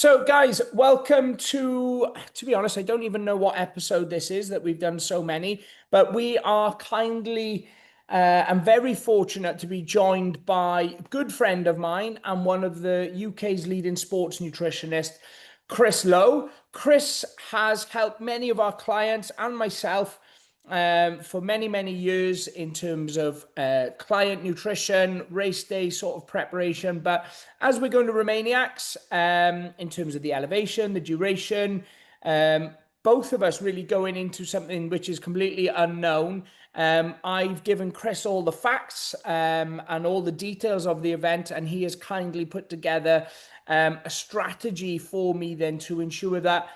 So, guys, welcome to be honest, I don't even know what episode this is that we've done so many, but we are kindly and very fortunate to be joined by a good friend of mine and one of the UK's leading sports nutritionists, Chris Lowe. Chris has helped many of our clients and myself for many, many years in terms of client nutrition, race day sort of preparation. But as we're going to Romaniacs, in terms of the elevation, the duration, both of us really going into something which is completely unknown. I've given Chris all the facts and all the details of the event, and he has kindly put together a strategy for me then to ensure that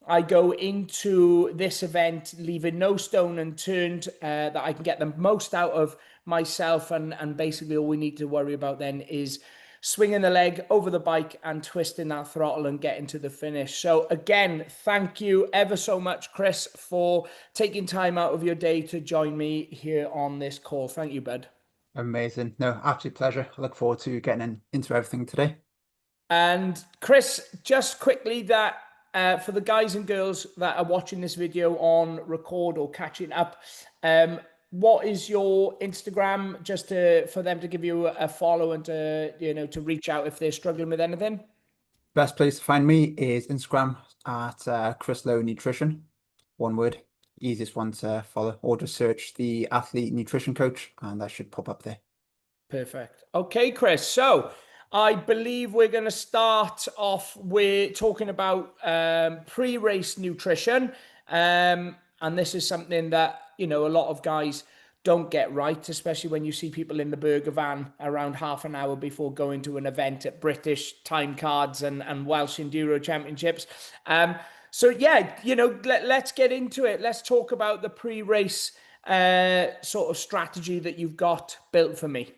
I go into this event leaving no stone unturned, that I can get the most out of myself. And basically all we need to worry about then is swinging the leg over the bike and twisting that throttle and getting to the finish. So again, thank you ever so much, Chris, for taking time out of your day to join me here on this call. Thank you, bud. Amazing. No, absolute pleasure. I look forward to getting into everything today. And Chris, just quickly that for the guys and girls that are watching this video on record or catching up, what is your Instagram, just for them to give you a follow and to reach out if they're struggling with anything? Best place to find me is Instagram at Chris Lowe Nutrition. One word, easiest one to follow, or just search the athlete nutrition coach and that should pop up there. Perfect. Okay, Chris. So I believe we're going to start off with talking about pre-race nutrition. And this is something that, a lot of guys don't get right, especially when you see people in the burger van around half an hour before going to an event at British time cards and Welsh Enduro Championships. So yeah, let's get into it. Let's talk about the pre-race sort of strategy that you've got built for me.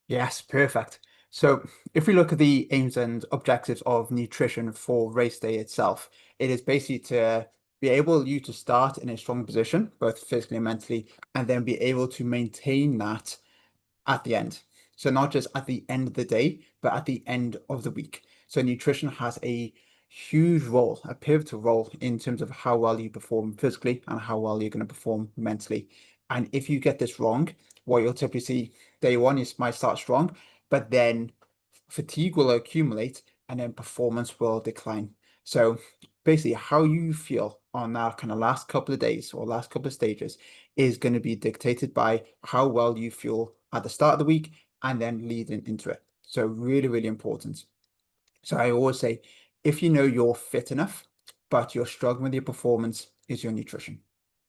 Yes, perfect. So if we look at the aims and objectives of nutrition for race day itself, it is basically to be able you to start in a strong position, both physically and mentally, and then be able to maintain that at the end. So not just at the end of the day, but at the end of the week. So nutrition has a huge role, a pivotal role in terms of how well you perform physically and how well you're going to perform mentally. And if you get this wrong, what you'll typically see day one, you might start strong, but then fatigue will accumulate and then performance will decline. So basically how you feel on that kind of last couple of days or last couple of stages is going to be dictated by how well you feel at the start of the week and then leading into it. So really, really important. So I always say, if you know you're fit enough, but you're struggling with your performance, is your nutrition.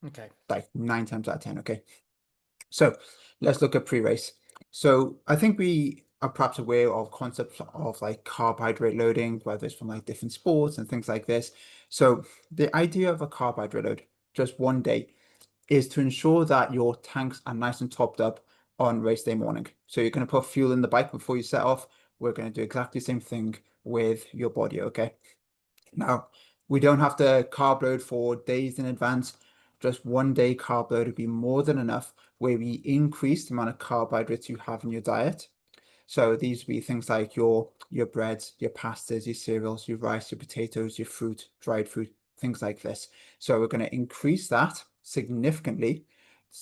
Okay. Like 9 times out of 10. Okay. So let's look at pre-race. So I think we are perhaps aware of concepts of like carbohydrate loading, whether it's from like different sports and things like this. So the idea of a carbohydrate load, just one day, is to ensure that your tanks are nice and topped up on race day morning. So you're going to put fuel in the bike before you set off. We're going to do exactly the same thing with your body, okay? Now, we don't have to carb load for days in advance. Just one day carb load would be more than enough, where we increase the amount of carbohydrates you have in your diet. So these would be things like your breads, your pastas, your cereals, your rice, your potatoes, your fruit, dried fruit, things like this. So we're going to increase that significantly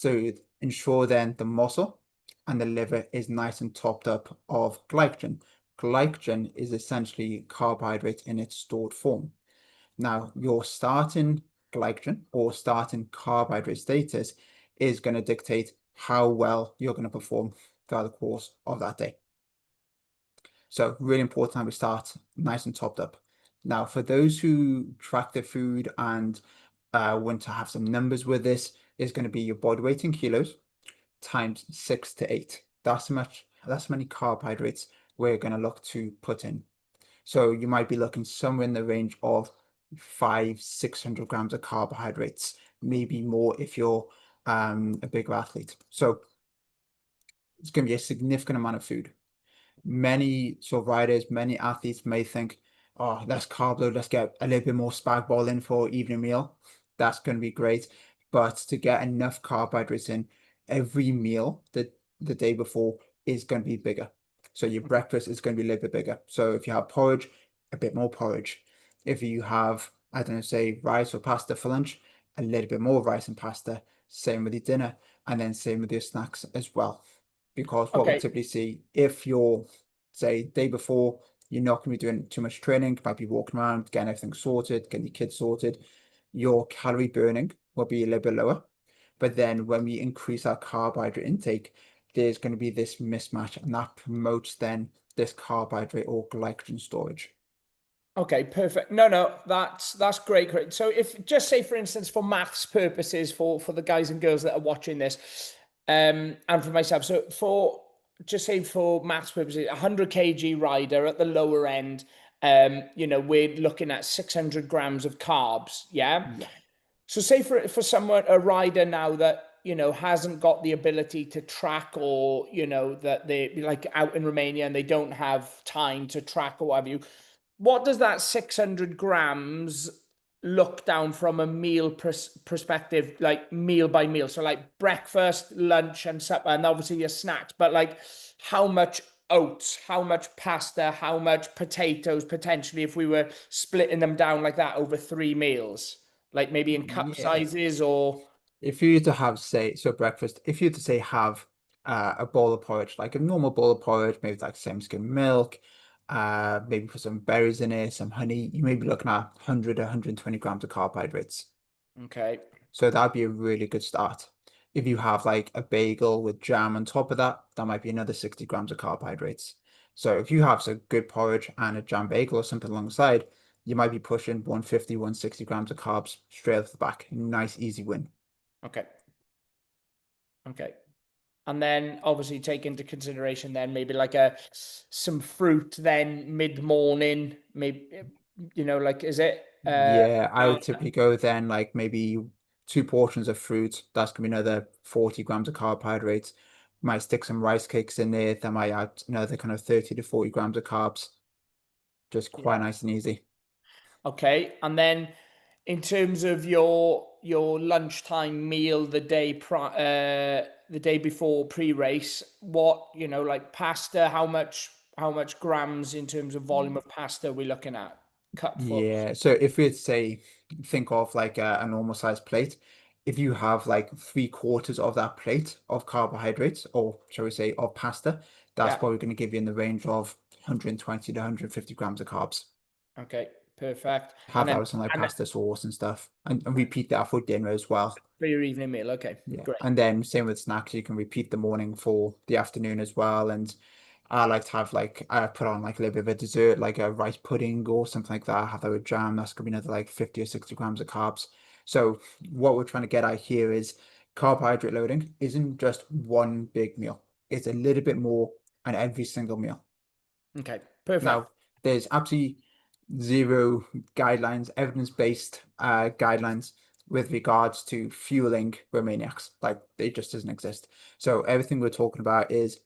to ensure then the muscle and the liver is nice and topped up of glycogen. Glycogen is essentially carbohydrate in its stored form. Now, your starting glycogen or starting carbohydrate status is going to dictate how well you're going to perform throughout the course of that day. So really important how we start nice and topped up. Now, for those who track their food and want to have some numbers with this, is going to be your body weight in kilos times 6 to 8. That's how many carbohydrates we're going to look to put in. So you might be looking somewhere in the range of 600 grams of carbohydrates, maybe more if you're a bigger athlete. So it's going to be a significant amount of food. Many sort of riders, many athletes may think, oh, let's carb load, let's get a little bit more spag bol in for evening meal. That's going to be great. But to get enough carbohydrates in every meal the day before is going to be bigger. So your breakfast is going to be a little bit bigger. So if you have porridge, a bit more porridge. If you have, I don't know, say rice or pasta for lunch, a little bit more rice and pasta. Same with your dinner, and then same with your snacks as well. Because what we Okay. typically see, if you're, say, day before, you're not going to be doing too much training, you might be walking around, getting everything sorted, getting your kids sorted, your calorie burning will be a little bit lower. But then when we increase our carbohydrate intake, there's going to be this mismatch, and that promotes then this carbohydrate or glycogen storage. Okay, perfect. No, that's great, great. So if just say for instance for maths purposes for the guys and girls that are watching this, and for myself, so for just say for maths purposes, 100 kg rider at the lower end, we're looking at 600 grams of carbs, yeah? Yeah. So say for someone, a rider now that, hasn't got the ability to track, or, that they like out in Romania and they don't have time to track or what have you, what does that 600 grams look down from a meal perspective, like meal by meal? So like breakfast, lunch, and supper, and obviously your snacks, but like how much oats, how much pasta, how much potatoes potentially if we were splitting them down like that over 3 meals, like maybe in cup Yeah. sizes or. If you were to have, say, so breakfast, if you were to say have a bowl of porridge, like a normal bowl of porridge, maybe like same skim milk, maybe put some berries in it, some honey, you may be looking at 100, 120 grams of carbohydrates. Okay. So that'd be a really good start. If you have like a bagel with jam on top of that, that might be another 60 grams of carbohydrates. So if you have some good porridge and a jam bagel or something alongside, you might be pushing 150, 160 grams of carbs straight off the back. Nice, easy win. Okay. Okay. And then obviously take into consideration then maybe like some fruit then mid-morning, maybe, like, is it Yeah, I would well, typically go then like maybe two portions of fruit. That's gonna be another 40 grams of carbohydrates. Might stick some rice cakes in there. That might add another kind of 30 to 40 grams of carbs. Just quite yeah. nice and easy. Okay. And then in terms of your lunchtime meal the day before pre-race, what, like pasta, how much grams in terms of volume of pasta we're looking at? Cupfuls. Yeah, so if we say think of like a normal size plate, if you have like 3/4 of that plate of carbohydrates, or shall we say of pasta, that's Yeah. probably going to give you in the range of 120 to 150 grams of carbs. Okay. Perfect. And Have that then with some like and pasta sauce and stuff, and repeat that for dinner as well. for your evening meal. Okay. Yeah, Great. and then same with snacks, you can repeat the morning for the afternoon as well. And I like to have like I put on like a little bit of a dessert, like a rice pudding or something like that. Have that with jam. That's gonna be another like 50 or 60 grams of carbs. So what we're trying to get at here is carbohydrate loading isn't just one big meal. It's a little bit more on every single meal. Okay. Perfect. Now, there's absolutely zero guidelines, evidence-based guidelines with regards to fueling Romaniacs. Like, it just doesn't exist. So everything we're talking about is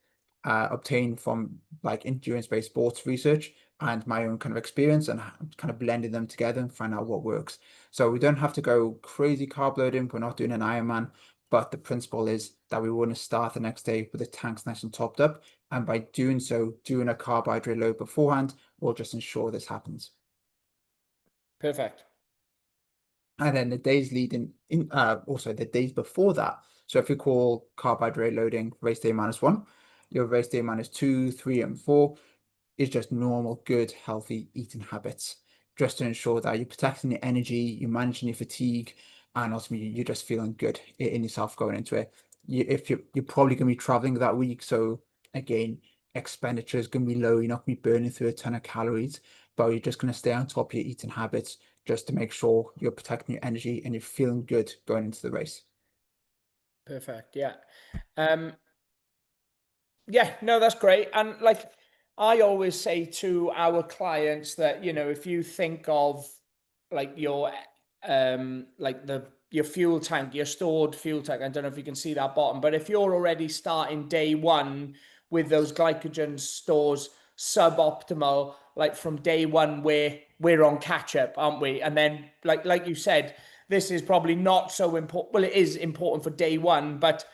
obtained from like endurance-based sports research and my own kind of experience, and kind of blending them together and find out what works. So we don't have to go crazy carb loading. We're not doing an Ironman, but the principle is that we want to start the next day with the tanks nice and topped up, and by doing so, doing a carbohydrate load beforehand will just ensure this happens. Perfect. And then the days leading in, also the days before that. So if you call carbohydrate loading race day -1, your race day -2, 3, and 4 is just normal, good, healthy eating habits, just to ensure that you're protecting your energy, you're managing your fatigue, and ultimately you're just feeling good in yourself going into it. If you're probably going to be traveling that week, so again, expenditure is going to be low. You're not going to be burning through a ton of calories, but you're just going to stay on top of your eating habits just to make sure you're protecting your energy and you're feeling good going into the race. Perfect. Yeah. Um, Yeah, no, that's great. And like I always say to our clients that, if you think of like your like your fuel tank, your stored fuel tank, I don't know if you can see that bottom, but if you're already starting day one with those glycogen stores suboptimal, like from day one we're on catch up, aren't we? And then like you said, this is probably not so important. Well, it is important for day one, but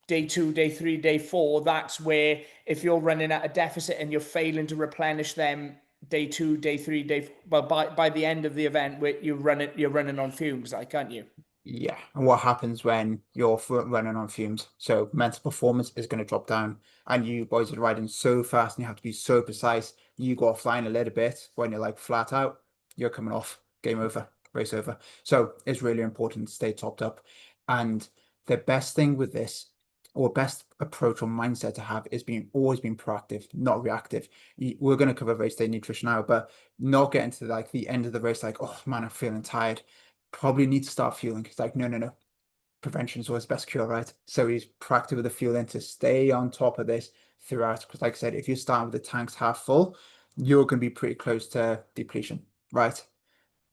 day two, day three, day four, that's where if you're running at a deficit and you're failing to replenish them day 2, day 3, well, by the end of the event, where you're running on fumes, like, aren't you? Yeah, and what happens when you're running on fumes? So mental performance is going to drop down, and you boys are riding so fast, and you have to be so precise. You go offline a little bit when you're like flat out, you're coming off. Game over, race over. So it's really important to stay topped up. And the best thing with this, or best approach or mindset to have, is being always being proactive, not reactive. We're going to cover race day nutrition now, but not getting to like the end of the race, like, oh man, I'm feeling tired, probably need to start fueling. It's like, no, no, no. Prevention is always the best cure, right? So he's proactive with the fueling to stay on top of this throughout. Because, like I said, if you start with the tanks half full, you're going to be pretty close to depletion, right?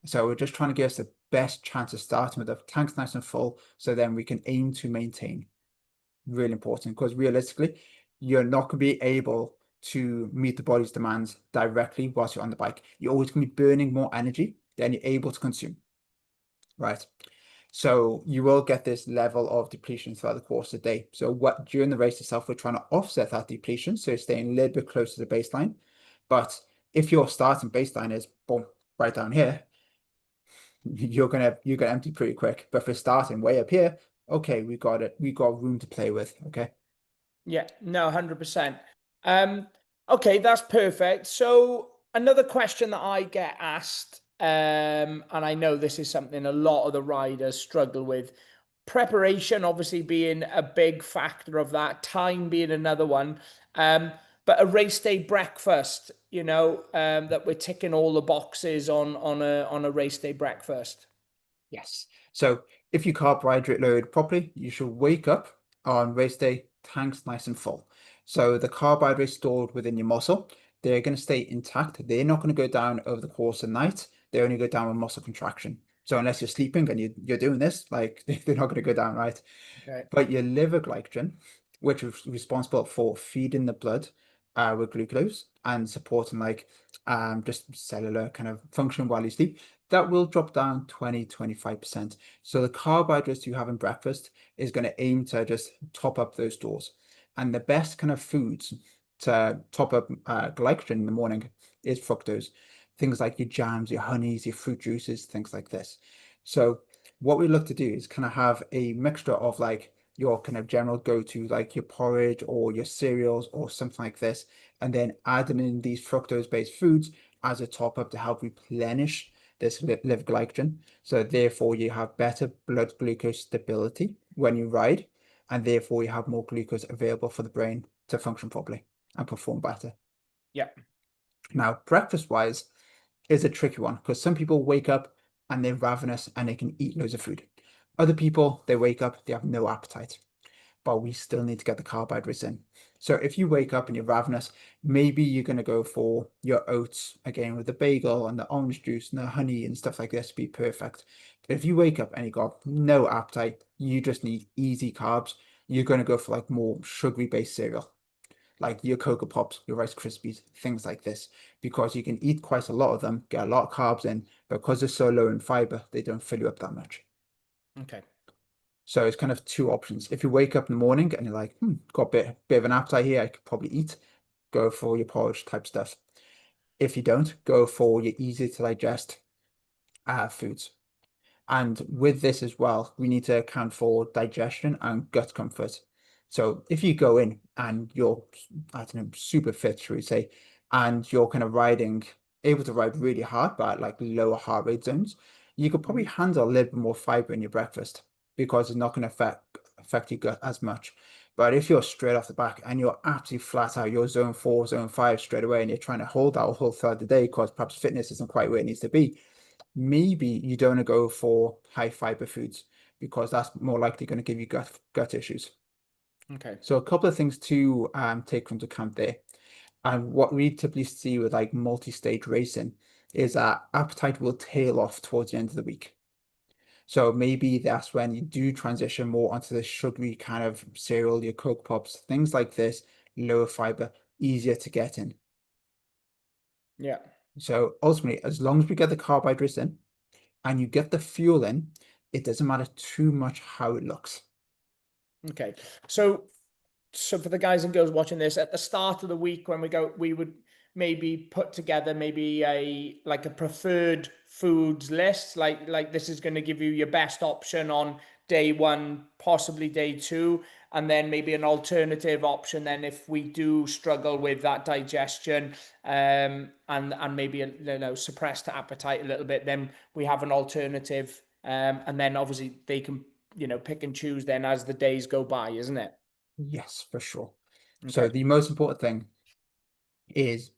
So we're just trying to give us the best chance of starting with the tanks nice and full, so then we can aim to maintain. Really important, because realistically, you're not going to be able to meet the body's demands directly whilst you're on the bike. You're always going to be burning more energy than you're able to consume, right? So you will get this level of depletion throughout the course of the day. So what during the race itself, we're trying to offset that depletion, so staying a little bit closer to the baseline. But if your starting baseline is boom, right down here, you're gonna empty pretty quick. But for starting way up here, okay, we got it. We got room to play with. Okay. Yeah, no, 100%. Um, okay, that's perfect. So another question that I get asked, and I know this is something a lot of the riders struggle with, preparation obviously being a big factor of that, time being another one. But a race day breakfast, that we're ticking all the boxes on a race day breakfast. Yes. So if you carbohydrate load properly, you should wake up on race day, tanks nice and full. So the carbohydrates stored within your muscle, they're going to stay intact. They're not going to go down over the course of the night. They only go down with muscle contraction. So unless you're sleeping and you're doing this, like they're not going to go down, right? Okay. But your liver glycogen, which is responsible for feeding the blood with glucose and supporting like just cellular kind of function while you sleep, that will drop down 20-25%. So the carbohydrates you have in breakfast is going to aim to just top up those stores. And the best kind of foods to top up glycogen in the morning is fructose. Things like your jams, your honeys, your fruit juices, things like this. So what we look to do is kind of have a mixture of like your kind of general go-to, like your porridge or your cereals or something like this, and then adding in these fructose-based foods as a top up to help replenish this liver glycogen. So therefore you have better blood glucose stability when you ride, and therefore you have more glucose available for the brain to function properly and perform better. Yeah. Now, breakfast-wise is a tricky one because some people wake up and they're ravenous and they can eat loads of food. Other people, they wake up, they have no appetite, but we still need to get the carbohydrates in. So if you wake up and you're ravenous, maybe you're going to go for your oats again with the bagel and the orange juice and the honey and stuff like this to be perfect. But if you wake up and you got no appetite, you just need easy carbs, you're going to go for like more sugary based cereal, like your Cocoa Pops, your Rice Krispies, things like this, because you can eat quite a lot of them, get a lot of carbs in, but because they're so low in fiber, they don't fill you up that much. Okay. So it's kind of two options. If you wake up in the morning and you're like, got a bit of an appetite here, I could probably eat, go for your porridge type stuff. If you don't, go for your easy to digest foods. And with this as well, we need to account for digestion and gut comfort. So if you go in and you're, I don't know, super fit, should we say, and you're kind of able to ride really hard, but at like lower heart rate zones, you could probably handle a little bit more fiber in your breakfast because it's not going to affect your gut as much. But if you're straight off the back and you're absolutely flat out, you're zone 4, zone 5 straight away, and you're trying to hold that whole throughout the day because perhaps fitness isn't quite where it needs to be, maybe you don't want to go for high fiber foods because that's more likely going to give you gut issues. Okay. So a couple of things to take into account there. And what we typically see with like multi-stage racing is that appetite will tail off towards the end of the week. So maybe that's when you do transition more onto the sugary kind of cereal, your Coke Pops, things like this, lower fiber, easier to get in. Yeah. So ultimately, as long as we get the carbohydrates in, and you get the fuel in, it doesn't matter too much how it looks. Okay. So for the guys and girls watching this, at the start of the week when we maybe put together maybe a preferred foods list, like this is going to give you your best option on day one, possibly day two, and then maybe an alternative option then if we do struggle with that digestion, and maybe suppressed appetite a little bit, then we have an alternative, and then obviously they can pick and choose then as the days go by, isn't it? Yes, for sure. So Okay. the most important thing is,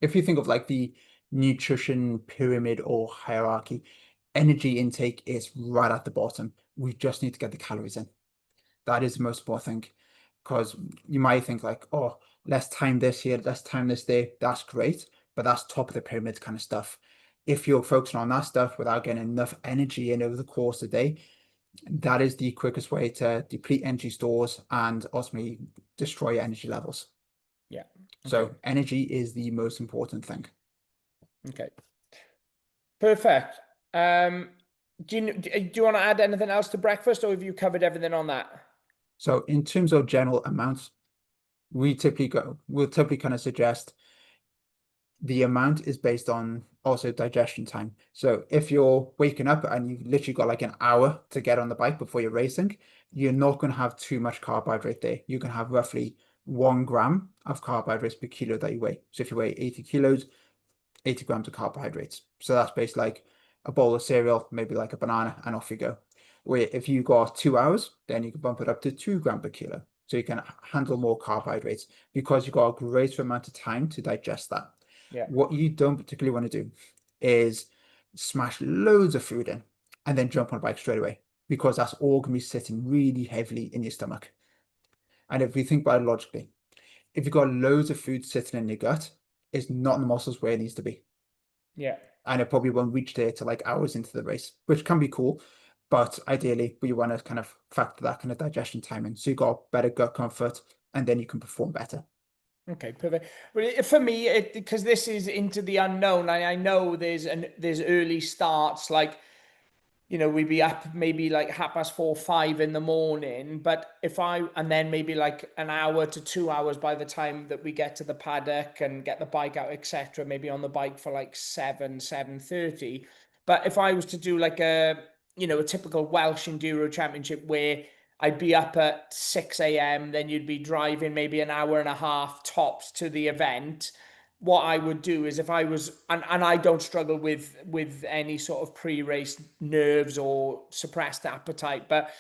if you think of like the nutrition pyramid or hierarchy, energy intake is right at the bottom. We just need to get the calories in. That is the most important thing. Because you might think like, oh, let's time this here, let's time this there. That's great, but that's top of the pyramid kind of stuff. If you're focusing on that stuff without getting enough energy in over the course of the day, that is the quickest way to deplete energy stores and ultimately destroy your energy levels. Yeah. Okay. So energy is the most important thing. Okay. Perfect. Do you want to add anything else to breakfast, or have you covered everything on that? So in terms of general amounts, we'll typically kind of suggest the amount is based on also digestion time. So if you're waking up and you've literally got like an hour to get on the bike before you're racing, you're not going to have too much carbohydrate there. You can have roughly 1 gram of carbohydrates per kilo that you weigh. So if you weigh 80 kilos, 80 grams of carbohydrates. So that's basically like a bowl of cereal, maybe like a banana, and off you go. Where if you got 2 hours, then you can bump it up to 2 grams per kilo. So you can handle more carbohydrates because you've got a greater amount of time to digest that. Yeah. What you don't particularly want to do is smash loads of food in and then jump on a bike straight away, because that's all going to be sitting really heavily in your stomach. And if we think biologically, if you've got loads of food sitting in your gut, it's not in the muscles where it needs to be. Yeah. And it probably won't reach there to like hours into the race, which can be cool. But ideally, we want to kind of factor that kind of digestion time in. So you got better gut comfort and then you can perform better. Okay, perfect. Well, for me, because this is into the unknown, I know there's early starts, like we'd be up maybe like 4:30, 5 in the morning. But and then maybe like an hour to 2 hours by the time that we get to the paddock and get the bike out, etc. Maybe on the bike for like 7:30. But if I was to do like a typical Welsh Enduro Championship where I'd be up at 6 a.m., then you'd be driving maybe an hour and a half tops to the event. What I would do is, if I was, and I don't struggle with any sort of pre-race nerves or suppressed appetite, but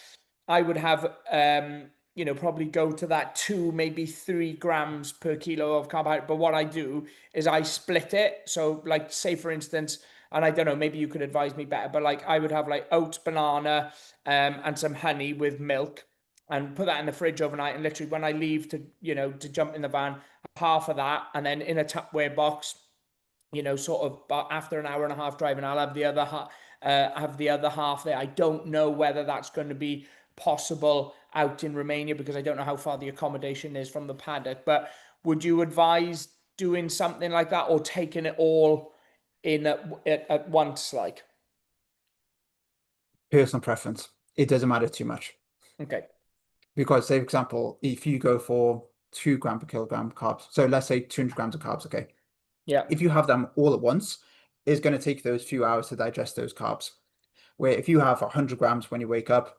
I would have probably go to that 2, maybe 3 grams per kilo of carbohydrate. But what I do is I split it. So like, say for instance, and I don't know, maybe you could advise me better, but like I would have like oats, banana, and some honey with milk, and put that in the fridge overnight. And literally when I leave to jump in the van, half of that, and then in a Tupperware box, sort of after an hour and a half driving, I'll have the other half there. I don't know whether that's going to be possible out in Romania, because I don't know how far the accommodation is from the paddock. But would you advise doing something like that, or taking it all in at once? Like, Personal preference. It doesn't matter too much. okay, Because, say, for example, if you go for 2 gram per kilogram carbs, so let's say 200 grams of carbs, okay. yeah, If you have them all at once, it's going to take those few hours to digest those carbs. Where if you have 100 grams when you wake up,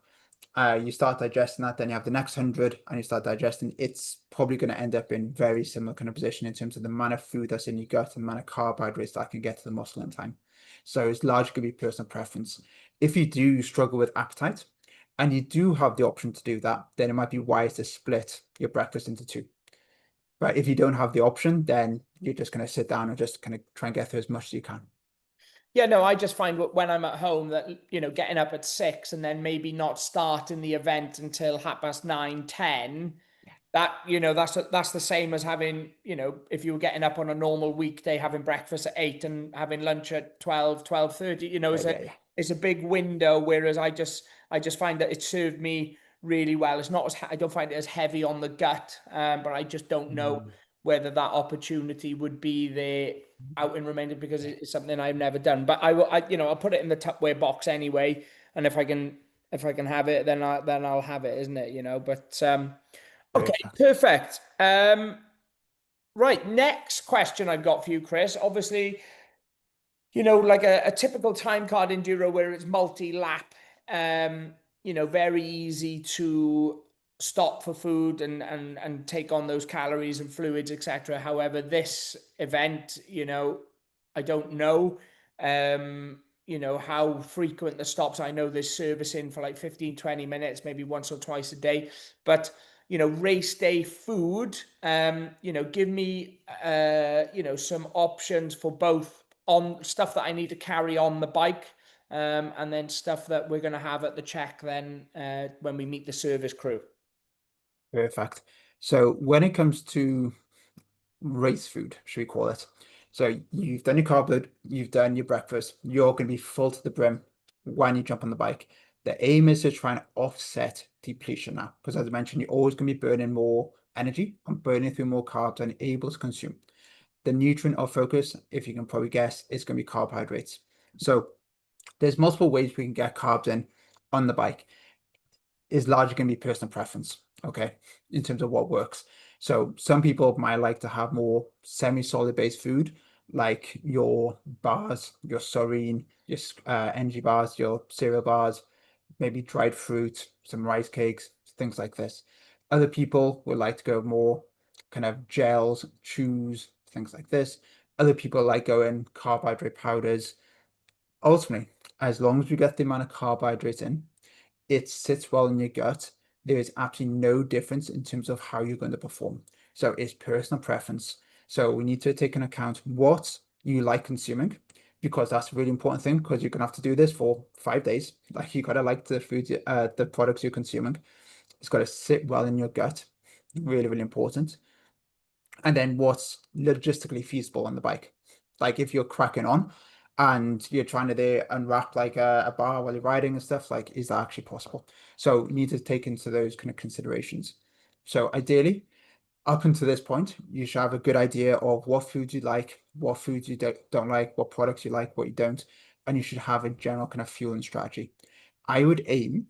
you start digesting that, then you have the next 100 and you start digesting, it's probably going to end up in very similar kind of position in terms of the amount of food that's in your gut and the amount of carbohydrates that can get to the muscle in time. So it's largely going to be personal preference. If you do struggle with appetite and you do have the option to do that, then it might be wise to split your breakfast into two. But if you don't have the option, then you're just going to sit down and just kind of try and get through as much as you can. yeah. No, I just find when I'm at home that getting up at 6 and then maybe not starting the event until 9:30, 10, that that's the same as having, if you were getting up on a normal weekday, having breakfast at 8 and having lunch at 12, 12:30. Yeah, It's a yeah, yeah. it's a big window. Whereas I just find that it served me really well. It's not as I don't find it as heavy on the gut, but I just don't know Mm. whether that opportunity would be there out in Romania, because Yeah, it's something I've never done. But I will, I'll put it in the Tupperware box anyway, and if I can have it, then I'll have it, isn't it? But okay, perfect. perfect. Right, next question I've got for you, Chris. Obviously, you know, like a typical time card enduro where it's multi-lap, you know, very easy to stop for food and take on those calories and fluids, etc. However, this event, you know, I don't know, you know, how frequent the stops. I know there's servicing for like 15, 20 minutes, maybe once or twice a day, but you know, race day food, you know, give me, you know, some options for both on stuff that I need to carry on the bike, and then stuff that we're going to have at the check then when we meet the service crew. Perfect. So when it comes to race food, should we call it? So you've done your carb load, you've done your breakfast, you're going to be full to the brim when you jump on the bike. The aim is to try and offset depletion now, because as I mentioned, you're always going to be burning more energy and burning through more carbs than you're able to consume. The nutrient of focus, if you can probably guess, is going to be carbohydrates. So there's multiple ways we can get carbs in on the bike. Is largely going to be personal preference, okay, in terms of what works. So some people might like to have more semi-solid based food, like your bars, your Soreen, your energy bars, your cereal bars, maybe dried fruit, some rice cakes, things like this. Other people would like to go more kind of gels, chews, things like this. Other people like going carbohydrate powders. Ultimately, as long as we get the amount of carbohydrates in, it sits well in your gut, there is absolutely no difference in terms of how you're going to perform. So it's personal preference. So we need to take into account what you like consuming, because that's a really important thing, because you're gonna have to do this for 5 days. Like you gotta like the food, the products you're consuming. It's got to sit well in your gut. Really, really important. And then what's logistically feasible on the bike. Like if you're cracking on and you're trying to there unwrap like a bar while you're riding and stuff, like is that actually possible? So you need to take into those kind of considerations. So ideally, up until this point, you should have a good idea of what foods you like, what foods you don't like, what products you like, what you don't, and you should have a general kind of fueling strategy. I would aim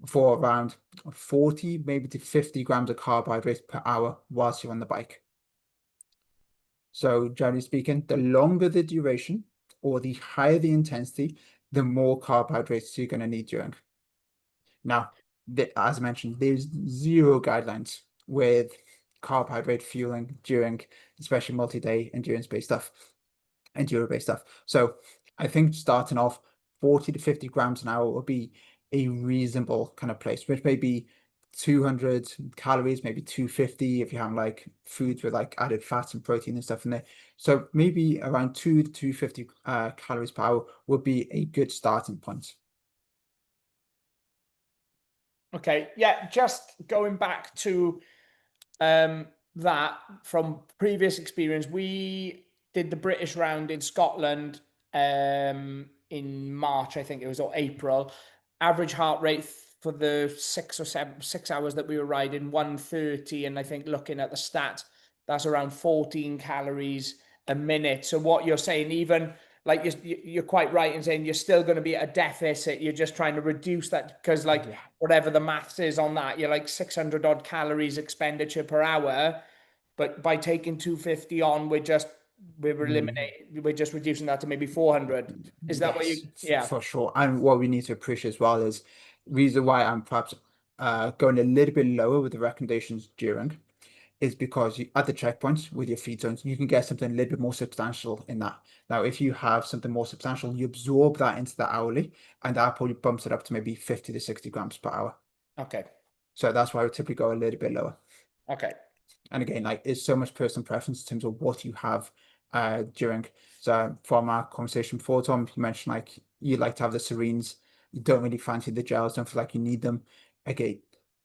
for around 40, maybe to 50 grams of carbohydrates per hour whilst you're on the bike. So generally speaking, the longer the duration or the higher the intensity, the more carbohydrates you're going to need during. Now, as I mentioned, there's zero guidelines with carbohydrate fueling during, especially multi-day endurance-based stuff, enduro-based stuff. So I think starting off 40 to 50 grams an hour would be a reasonable kind of place, which may be 200 calories, maybe 250 if you have like foods with like added fats and protein and stuff in there. So maybe around 2 to 250 calories per hour would be a good starting point. Okay, yeah, just going back to that from previous experience, we did the British round in Scotland in March, I think it was, or April. Average heart rate for the 6 hours that we were riding, 130, and I think looking at the stats, that's around 14 calories a minute. So what you're saying, even like you're quite right in saying you're still going to be at a deficit. You're just trying to reduce that because like Yeah. whatever the maths is on that, you're like 600 odd calories expenditure per hour. But by taking 250 on, we're Mm. eliminating, we're just reducing that to maybe 400. Is that what Yes, you, yeah. for sure. And what we need to appreciate as well is reason why I'm perhaps going a little bit lower with the recommendations during is because you, at the checkpoints with your feed zones, you can get something a little bit more substantial in that. Now, if you have something more substantial, you absorb that into the hourly, and that probably bumps it up to maybe 50 to 60 grams per hour. Okay. So that's why I would typically go a little bit lower. Okay. And again, like it's so much personal preference in terms of what you have during. So from our conversation before, Tom, you mentioned like you like to have the Serenes, you don't really fancy the gels, don't feel like you need them. Again,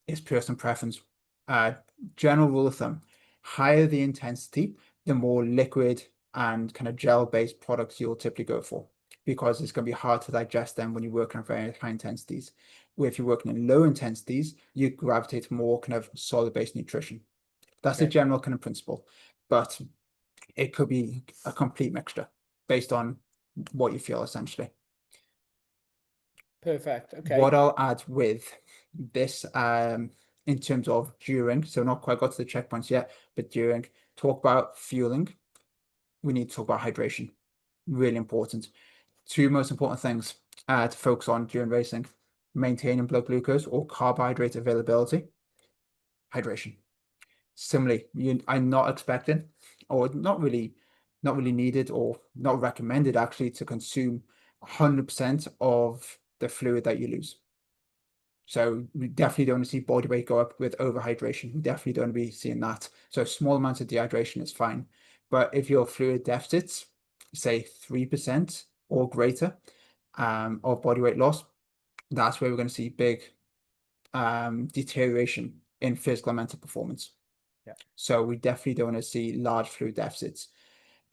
it's personal preference. Uh, General rule of thumb, higher the intensity, the more liquid and kind of gel-based products you'll typically go for, because it's going to be hard to digest them when you're working at very high intensities. Where if you're working in low intensities, you gravitate more kind of solid-based nutrition. That's the Okay. general kind of principle, but it could be a complete mixture based on what you feel essentially. Perfect. Okay. What I'll add with this in terms of during. So not quite got to the checkpoints yet, but during. Talk about fueling. We need to talk about hydration. Really important. Two most important things to focus on during racing: maintaining blood glucose or carbohydrate availability, hydration. Similarly, I'm not expecting, or not really needed, or not recommended actually, to consume 100% of the fluid that you lose. So we definitely don't want to see body weight go up with overhydration. We definitely don't want to be seeing that. So small amounts of dehydration is fine. But if your fluid deficits, say 3% or greater of body weight loss, that's where we're going to see big deterioration in physical and mental performance. Yeah. So we definitely don't want to see large fluid deficits.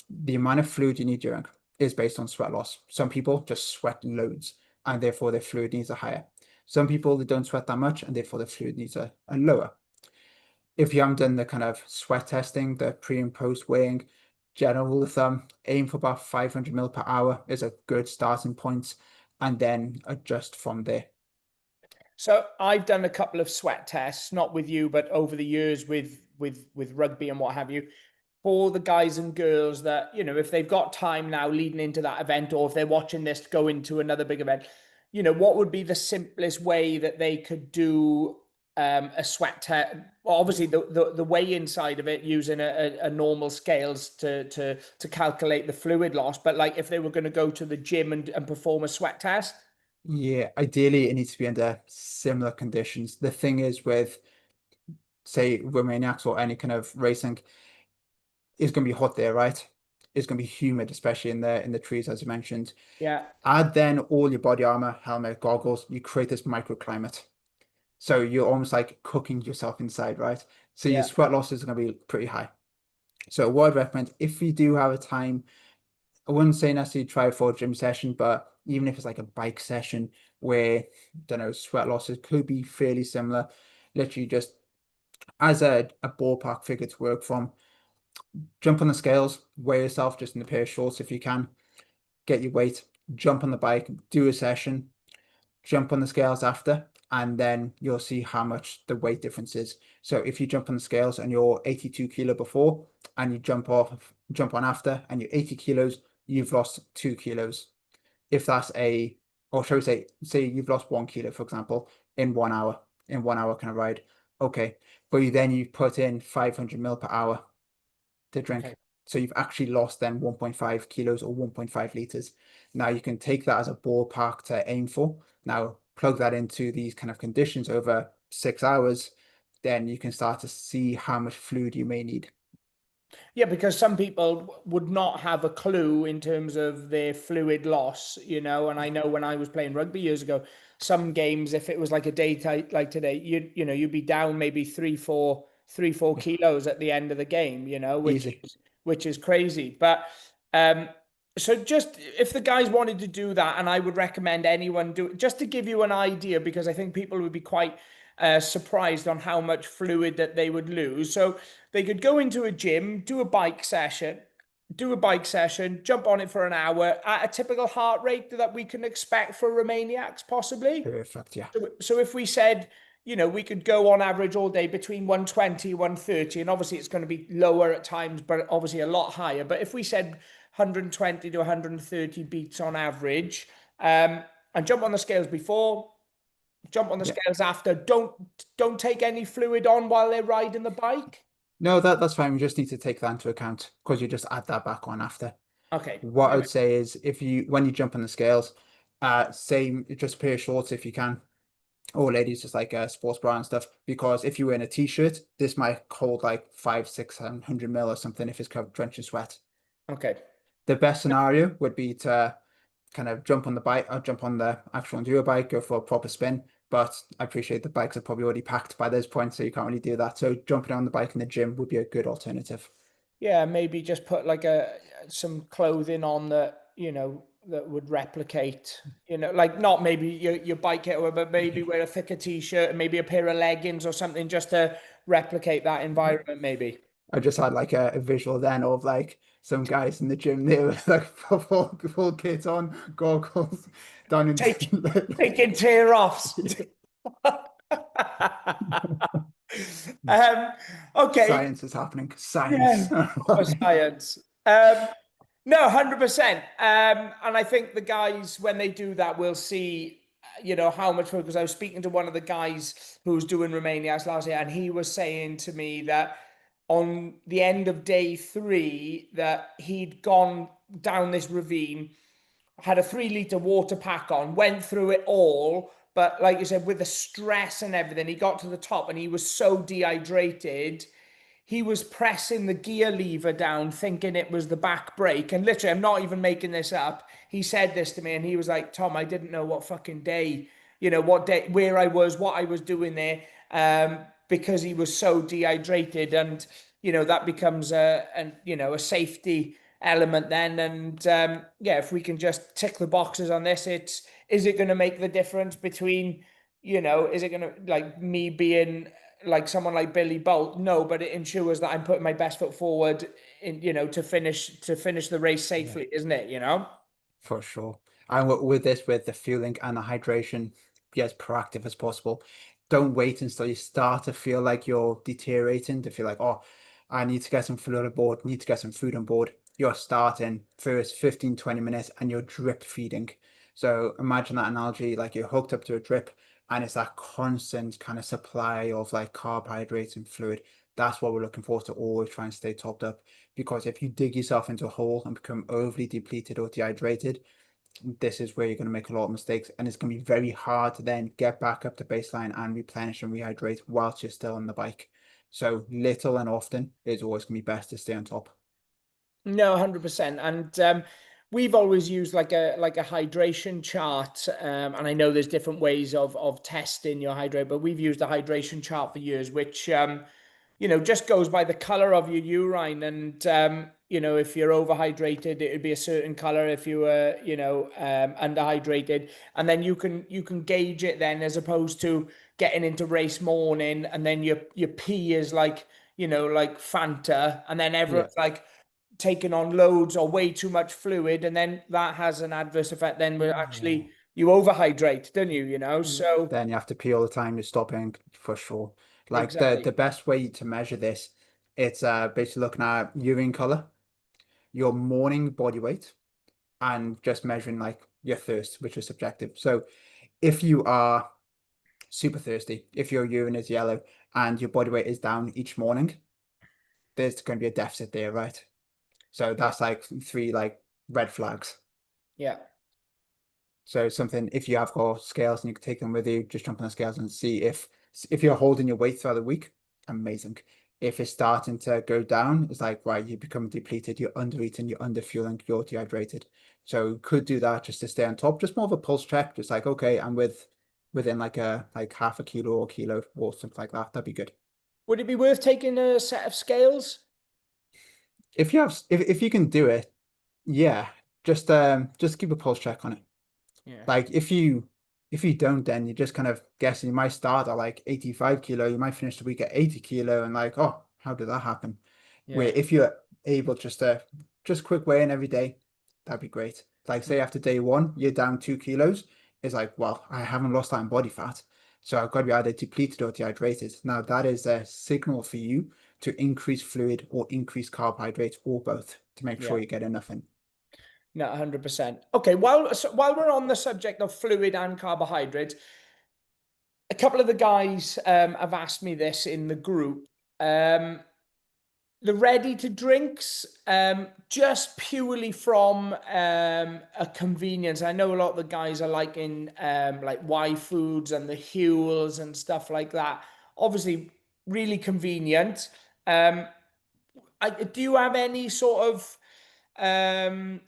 The amount of fluid you need during is based on sweat loss. Some people just sweat loads, and therefore their fluid needs are higher. Some people, they don't sweat that much, and therefore their fluid needs are lower. If you haven't done the kind of sweat testing, the pre and post weighing, general rule of thumb, aim for about 500 ml per hour is a good starting point, and then adjust from there. So I've done a couple of sweat tests, not with you, but over the years with rugby and what have you, for the guys and girls that, if they've got time now leading into that event, or if they're watching this go into another big event, what would be the simplest way that they could do a sweat test? Well, obviously the weigh-in side of it, using a normal scales to calculate the fluid loss, but like if they were going to go to the gym and perform a sweat test. Yeah, ideally it needs to be under similar conditions. The thing is with, say, Romaniacs or any kind of racing, it's going to be hot there, right? It's going to be humid, especially in the trees, as you mentioned. Yeah. Add then all your body armor, helmet, goggles. You create this microclimate. So you're almost like cooking yourself inside, right? So your Yeah. sweat losses are going to be pretty high. So what I'd recommend, if you do have a time, I wouldn't say necessarily try for a gym session, but even if it's like a bike session where, I don't know, sweat losses could be fairly similar, literally just as a ballpark figure to work from, jump on the scales, weigh yourself just in a pair of shorts if you can, get your weight, jump on the bike, do a session, jump on the scales after, and then you'll see how much the weight difference is. So if you jump on the scales and you're 82 kilo before, and you jump on after, and you're 80 kilos, you've lost 2 kilos. If that's or shall we say you've lost 1 kilo, for example, in 1 hour kind of ride. Okay. But then you put in 500 ml per hour to drink. Okay. So you've actually lost then 1.5 kilos or 1.5 liters. Now you can take that as a ballpark to aim for. Now plug that into these kind of conditions over 6 hours, then you can start to see how much fluid you may need. Yeah, because some people would not have a clue in terms of their fluid loss, and I know when I was playing rugby years ago, some games, if it was like a day like today, you'd be down maybe 3, 4 kilos at the end of the game, Easy. which is crazy. But so just if the guys wanted to do that, and I would recommend anyone do it, just to give you an idea, because I think people would be quite surprised on how much fluid that they would lose. So they could go into a gym, do a bike session, jump on it for an hour at a typical heart rate that we can expect for Romaniacs, possibly. Perfect. Yeah. So if we said, we could go on average all day between 120, 130, and obviously it's going to be lower at times, but obviously a lot higher. But if we said 120 to 130 beats on average, and jump on the scales before, jump on the Yeah. scales after, don't take any fluid on while they're riding the bike. No, that's fine. We just need to take that into account because you just add that back on after. Okay. What I would say is when you jump on the scales, same, just a pair of shorts if you can, or ladies just like a sports bra and stuff, because if you were in a t-shirt, this might hold like 5, 6, 700 mil or something if it's covered drenched in sweat. Okay. The best scenario would be to kind of jump on the bike or jump on the actual enduro bike, go for a proper spin. But I appreciate the bikes are probably already packed by this point, so you can't really do that. So jumping on the bike in the gym would be a good alternative. Yeah, maybe just put like some clothing on that, that would replicate, like not maybe your bike kit, but maybe wear a thicker t-shirt and maybe a pair of leggings or something just to replicate that environment, maybe. I just had like a visual then of like some guys in the gym there with like full kit on, goggles, down in Taking tear offs. Um, okay, Science is happening. Science. yeah, proper science. No, 100%. And I think the guys, when they do that, will see, how much fun. Because I was speaking to one of the guys who was doing Romaniacs last year, and he was saying to me that on the end of day three, that he'd gone down this ravine, had a 3 litre water pack on, went through it all. But like you said, with the stress and everything, he got to the top and he was so dehydrated he was pressing the gear lever down, thinking it was the back brake. And literally, I'm not even making this up. He said this to me, and he was like, "Tom, I didn't know what fucking day, what day, where I was, what I was doing there, because he was so dehydrated." And that becomes a safety element then. And yeah, if we can just tick the boxes on this, is it going to make the difference between, is it going to like me being like someone like Billy Bolt? No, but it ensures that I'm putting my best foot forward in, to finish the race Yeah. safely, isn't it? For sure. And with this, with the fueling and the hydration, be as proactive as possible. Don't wait until you start to feel like you're deteriorating, to feel like, oh, I need to get some fluid on board, need to get some food on board. You're starting first 15, 20 minutes and you're drip feeding. So imagine that analogy, like you're hooked up to a drip and it's that constant kind of supply of like carbohydrates and fluid. That's what we're looking for, to always try and stay topped up. Because if you dig yourself into a hole and become overly depleted or dehydrated, this is where you're going to make a lot of mistakes. And it's going to be very hard to then get back up to baseline and replenish and rehydrate whilst you're still on the bike. So little and often is always going to be best to stay on top. No, 100%. And we've always used like a hydration chart. And I know there's different ways of testing your hydrate, but we've used a hydration chart for years, which just goes by the color of your urine. And if you're overhydrated, it would be a certain color. If you were, underhydrated, and then you can gauge it then, as opposed to getting into race morning and then your pee is like, like Fanta, and then Yeah. everyone's like taking on loads or way too much fluid, and then that has an adverse effect then where Yeah. actually you overhydrate, don't you? So Then you have to pee all the time. You're stopping for sure. Like the exactly. best way to measure this, it's basically looking at urine color, your morning body weight, and just measuring like your thirst, which is subjective. So if you are super thirsty, if your urine is yellow and your body weight is down each morning, there's going to be a deficit there, right? So Yeah. that's like three like red flags. Yeah. So something, if you have got scales and you can take them with you, just jump on the scales and see if you're holding your weight throughout the week, amazing. If it's starting to go down, it's like, right, you become depleted, you're under eating, you're under fueling, you're dehydrated. So could do that just to stay on top, just more of a pulse check, just like, okay, I'm within like half a kilo or kilo or something like that. That'd be good. Would it be worth taking a set of scales? If you can do it, yeah, just keep a pulse check on it. Yeah. Like if you don't, then you're just kind of guessing. You might start at like 85 kilo, you might finish the week at 80 kilo, and like, oh, how did that happen? Where Yeah. if you're able just quick weigh in every day, that'd be great. Like say after day one, you're down 2 kilos. It's like, well, I haven't lost that in body fat. So I've got to be either depleted or dehydrated. Now that is a signal for you to increase fluid or increase carbohydrates or both to make Yeah. sure you get enough in. No, 100%. Okay, while we're on the subject of fluid and carbohydrates, a couple of the guys have asked me this in the group. The ready to drinks, just purely from a convenience. I know a lot of the guys are liking like Y Foods and the Huels and stuff like that. Obviously, really convenient. Um, do you have any sort of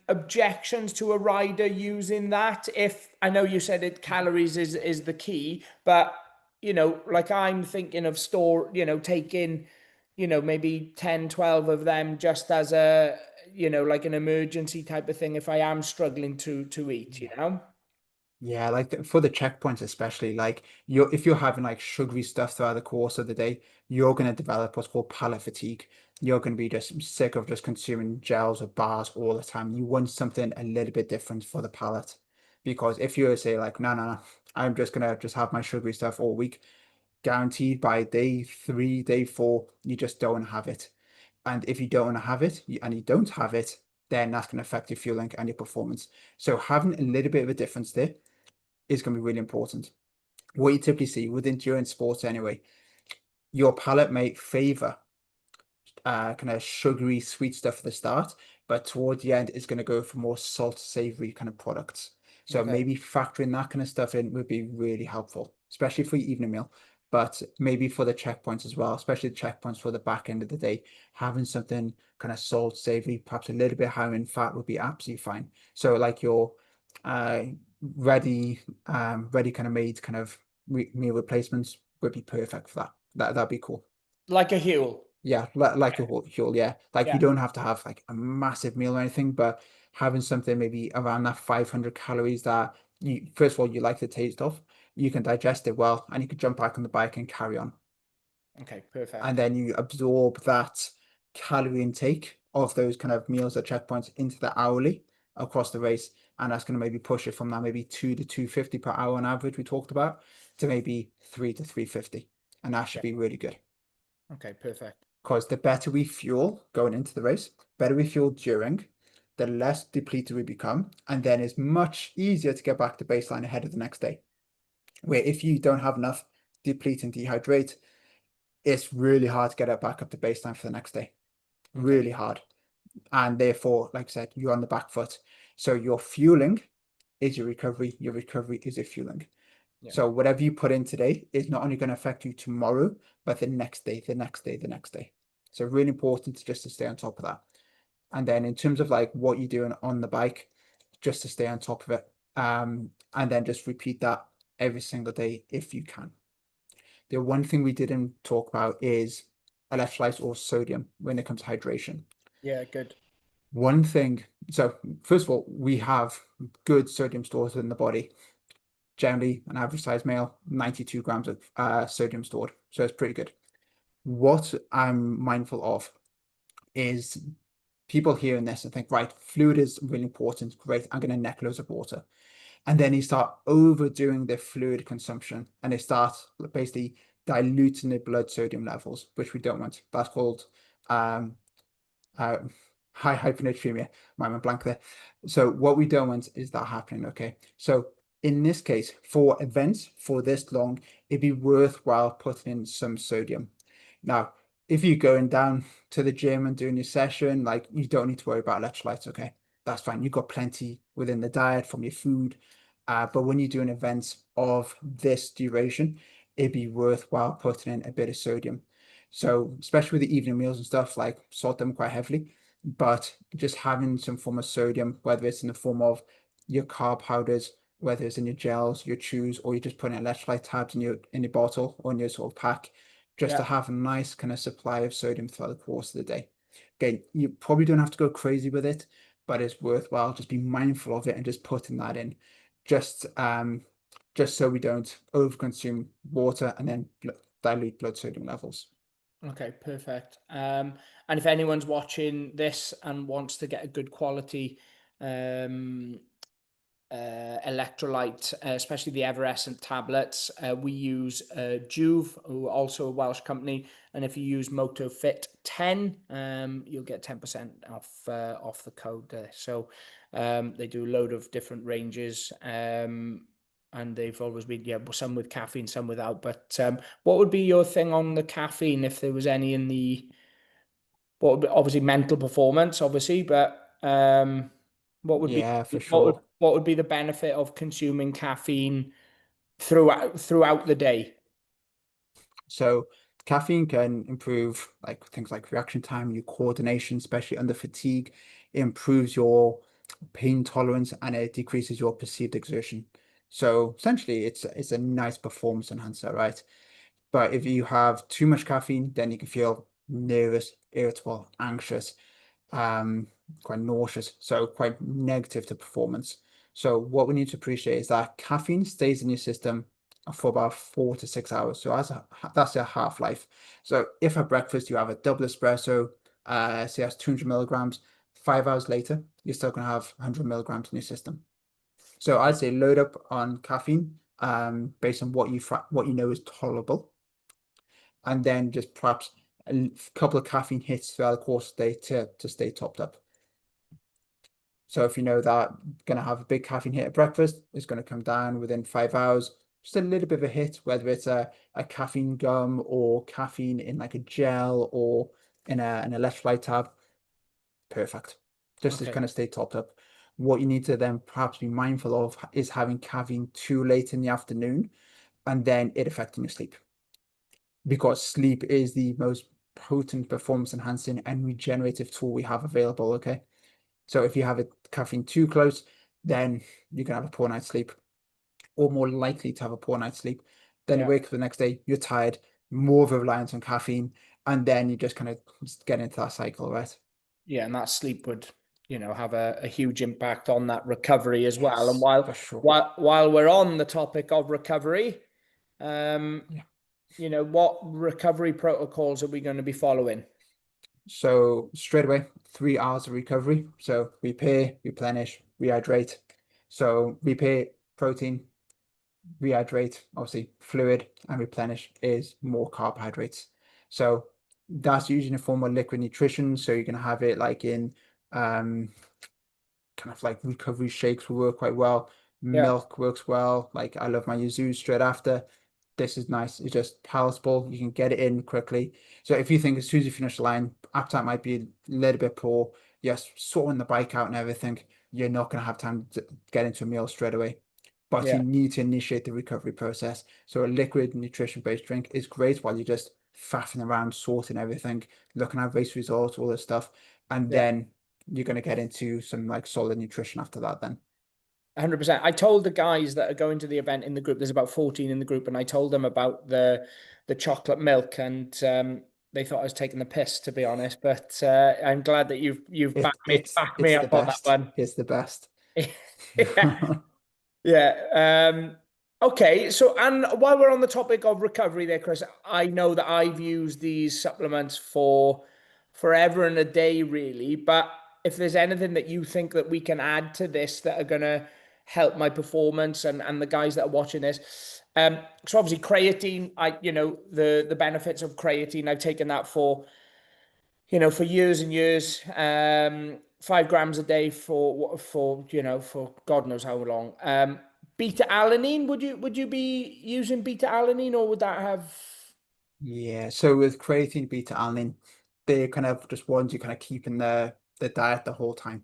objections to a rider using that? If I know you said it, calories is the key, but like I'm thinking of taking, maybe 10, 12 of them just as a, like an emergency type of thing if I am struggling to eat. Yeah, like for the checkpoints especially, like if you're having like sugary stuff throughout the course of the day, you're going to develop what's called palate fatigue. You're going to be just sick of just consuming gels or bars all the time. You want something a little bit different for the palate. Because if you say like, no, no, no, I'm just gonna just have my sugary stuff all week, guaranteed by day 3, day 4, you just don't have it. And if you don't want to have it and you don't have it, then that's going to affect your fueling and your performance. So having a little bit of a difference there is going to be really important. What you typically see with endurance sports anyway, your palate may favor kind of sugary, sweet stuff at the start, but towards the end, it's going to go for more salt, savory kind of products. So Okay. maybe factoring that kind of stuff in would be really helpful, especially for your evening meal, but maybe for the checkpoints as well, especially the checkpoints for the back end of the day. Having something kind of salt, savory, perhaps a little bit higher in fat would be absolutely fine. So like your uh, ready kind of made kind of meal replacements would be perfect for that. That'd be cool. Like a Huel. Yeah, like a Huel, yeah. Like you Yeah. don't have to have like a massive meal or anything, but having something maybe around that 500 calories that you, first of all, you like the taste of, you can digest it well, and you can jump back on the bike and carry on. Okay, And perfect. then you absorb that calorie intake of those kind of meals at checkpoints into the hourly across the race. And that's going to maybe push it from that maybe 2 to 250 per hour on average we talked about to maybe 3 to 350. And that should Yeah. be really good. Okay, perfect. Because the better we fuel going into the race, better we fuel during, the less depleted we become, and then it's much easier to get back to baseline ahead of the next day. Where if you don't have enough deplete and dehydrate, it's really hard to get it back up to baseline for the next day. Okay. Really hard. And therefore, like I said, you're on the back foot. So your fueling is your recovery is your fueling. Yeah. So whatever you put in today is not only going to affect you tomorrow, but the next day, the next day, the next day. So really important to just to stay on top of that. And then in terms of like what you're doing on the bike, just to stay on top of it. And then just repeat that every single day if you can. The one thing we didn't talk about is electrolytes or sodium when it comes to hydration. Yeah, good. One thing, so first of all, we have good sodium stores in the body. Generally, an average size male, 92 grams of sodium stored. So it's pretty good. What I'm mindful of is people hearing this and think, right, fluid is really important. Great, I'm going to neck loads of water. And then you start overdoing their fluid consumption and they start basically diluting their blood sodium levels, which we don't want. That's called um, uh, high hypernatremia. My mind blank there. So what we don't want is that happening. Okay. So in this case, for events for this long, it'd be worthwhile putting in some sodium. Now, if you're going down to the gym and doing your session, like you don't need to worry about electrolytes. Okay, that's fine. You've got plenty within the diet from your food. But when you're doing events of this duration, it'd be worthwhile putting in a bit of sodium. So especially with the evening meals and stuff, like salt them quite heavily, but just having some form of sodium, whether it's in the form of your carb powders, whether it's in your gels, your chews, or you're just putting electrolyte tabs in your bottle or in your sort of pack, just to Yeah. have a nice kind of supply of sodium throughout the course of the day. Again, you probably don't have to go crazy with it, but it's worthwhile. Just be mindful of it and just putting that in, just just so we don't overconsume water and then dilute blood sodium levels. Okay, perfect. And if anyone's watching this and wants to get a good quality um, electrolyte, especially the Everescent tablets, we use Juve, who are also a Welsh company. And if you use MotoFit 10, you'll get 10% off the code there. So they do a load of different ranges. And they've always been, yeah, some with caffeine, some without. But what would be your thing on the caffeine, if there was any in the, what would be, obviously mental performance, obviously, but what would be Yeah, for sure. what would be the benefit of consuming caffeine throughout the day? So caffeine can improve like things like reaction time, your coordination, especially under fatigue. It improves your pain tolerance and it decreases your perceived exertion. So essentially, it's a nice performance enhancer, right? But if you have too much caffeine, then you can feel nervous, irritable, anxious, um, quite nauseous, so quite negative to performance. So what we need to appreciate is that caffeine stays in your system for about 4 to 6 hours. So that's a half-life. So if at breakfast you have a double espresso, say that's 200 milligrams, 5 hours later, you're still going to have 100 milligrams in your system. So Okay. I'd say load up on caffeine based on what you know is tolerable. and then just perhaps a couple of caffeine hits throughout the course of the day to stay topped up. So if you know that going to have a big caffeine hit at breakfast, it's going to come down within 5 hours. Just a little bit of a hit, whether it's a caffeine gum or caffeine in like a gel or in an electrolyte tab. Perfect. Just to Okay. kind of stay topped up. What you need to then perhaps be mindful of is having caffeine too late in the afternoon and then it affecting your sleep. Because sleep is the most potent performance enhancing and regenerative tool we have available. Okay. So if you have a caffeine too close, then you're gonna have a poor night's sleep, or more likely to have a poor night's sleep. Then you Yeah. wake up the next day, you're tired, more of a reliance on caffeine, and then you just kind of get into that cycle, right? Yeah, and that sleep would, have a huge impact on that recovery as well. And Yes, while for sure. while we're on the topic of recovery, um, Yeah. what recovery protocols are we going to be following? So straight away, 3 hours of recovery. So repair, replenish, rehydrate. So repair, protein, rehydrate, obviously fluid, and replenish is more carbohydrates. So that's usually in a form of liquid nutrition. So you're gonna have it like in kind of like recovery shakes will work quite well. Yeah, Milk works well. Like I love my Yazoo straight after. This is nice. It's just palatable. You can get it in quickly. So if you think as soon as you finish the line, appetite might be a little bit poor, yes, sorting the bike out and everything, you're not going to have time to get into a meal straight away. But you yeah, need to initiate the recovery process. So a liquid nutrition-based drink is great while you're just faffing around, sorting everything, looking at race results, all this stuff. And yeah. then you're going to get into some like solid nutrition after that then. 100%. I told the guys that are going to the event in the group, there's about 14 in the group, and I told them about the chocolate milk, and they thought I was taking the piss, to be honest. But I'm glad that you've It backed me it's the up on that best. one. It's the best. Yeah. Yeah. Okay. So, and while we're on the topic of recovery there, Chris, I know that I've used these supplements for forever and a day, really. But if there's anything that you think that we can add to this that are going to help my performance and the guys that are watching this, so obviously creatine, the benefits of creatine, I've taken that for years and years. 5 grams a day for God knows how long. Beta alanine, would you be using beta alanine, or would that have? Yeah, so with creatine, beta alanine, they're kind of just ones you kind of keep in the diet the whole time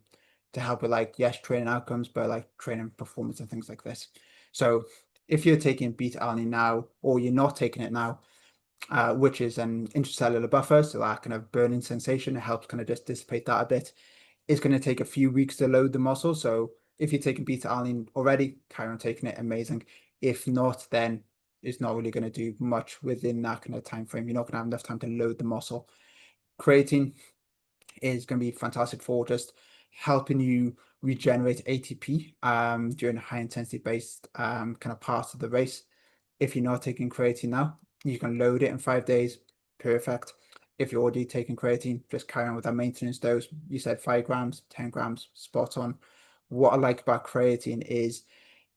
to help with like yes, training outcomes, but like training performance and things like this. So if you're taking beta alanine now or you're not taking it now, which is an intracellular buffer, so that kind of burning sensation, it helps kind of just dissipate that a bit. It's going to take a few weeks to load the muscle. So if you're taking beta alanine already, carry on taking it, amazing. If not, then it's not really going to do much within that kind of time frame. You're not going to have enough time to load the muscle. Creatine is going to be fantastic for just helping you regenerate ATP during high intensity based kind of parts of the race. If you're not taking creatine now, you can load it in 5 days. Perfect. If you're already taking creatine, just carry on with that maintenance dose. You said 5 grams, 10 grams, spot on. What I like about creatine is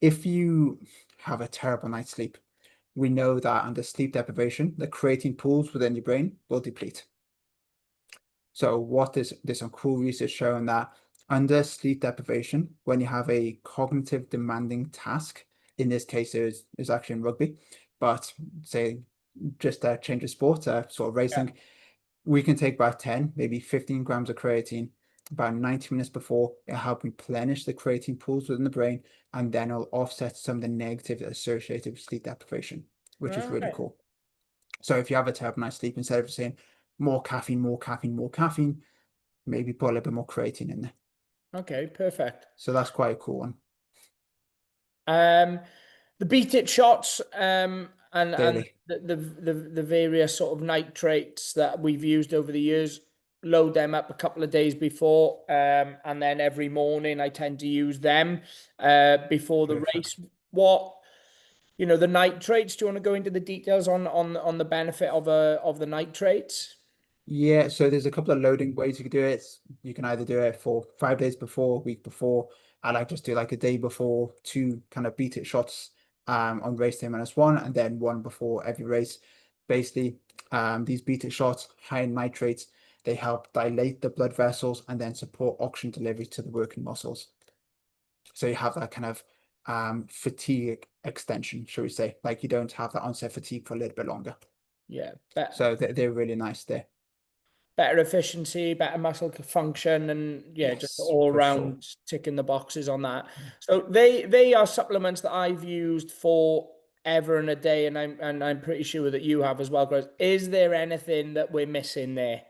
if you have a terrible night's sleep, we know that under sleep deprivation, the creatine pools within your brain will deplete. So what is there's some cool research showing that under sleep deprivation, when you have a cognitive demanding task, in this case is actually in rugby, but say just a change of sport, sort of Yeah. racing, we can take about 10, maybe 15 grams of creatine about 90 minutes before. It'll help replenish the creatine pools within the brain, and then it'll offset some of the negatives associated with sleep deprivation, which is All really right. cool. So if you have a terrible night's sleep, instead of saying more caffeine, more caffeine, more caffeine, maybe put a little bit more creatine in there. Okay. Perfect. So that's quite a cool one. Um, the beat it shots, and Daily. the various sort of nitrates that we've used over the years, load them up a couple of days before, and then every morning I tend to use them before the Perfect. race. The nitrates. Do you want to go into the details on the benefit of the nitrates? Yeah, so there's a couple of loading ways you can do it. You can either do it for 5 days before, a week before. I like just do like a day before, two kind of beat it shots on race day -1, and then one before every race. basically, these beta shots, high in nitrates, they help dilate the blood vessels and then support oxygen delivery to the working muscles. So you have that kind of fatigue extension, shall we say, like you don't have that onset fatigue for a little bit longer. Yeah, So they're really nice there. better efficiency, better muscle function, and yeah, just Yes, all for sure. around ticking the boxes on that. So they are supplements that I've used for ever and a day, and I'm pretty sure that you have as well, Chris. Is there anything that we're missing there?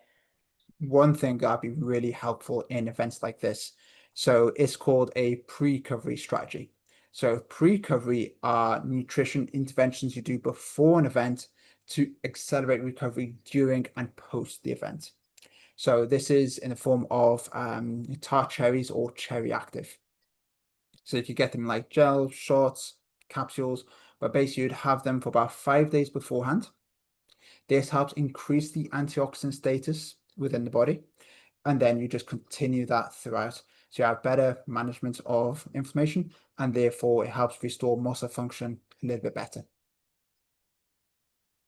One thing that'd be really helpful in events like this. So it's called a pre-recovery strategy. So pre-recovery are nutrition interventions you do before an event to accelerate recovery during and post the event. So this is in the form of tart cherries or cherry active. So you could get them like gel, shots, capsules, but basically you'd have them for about 5 days beforehand. This helps increase the antioxidant status within the body, and then you just continue that throughout. So you have better management of inflammation, and therefore it helps restore muscle function a little bit better.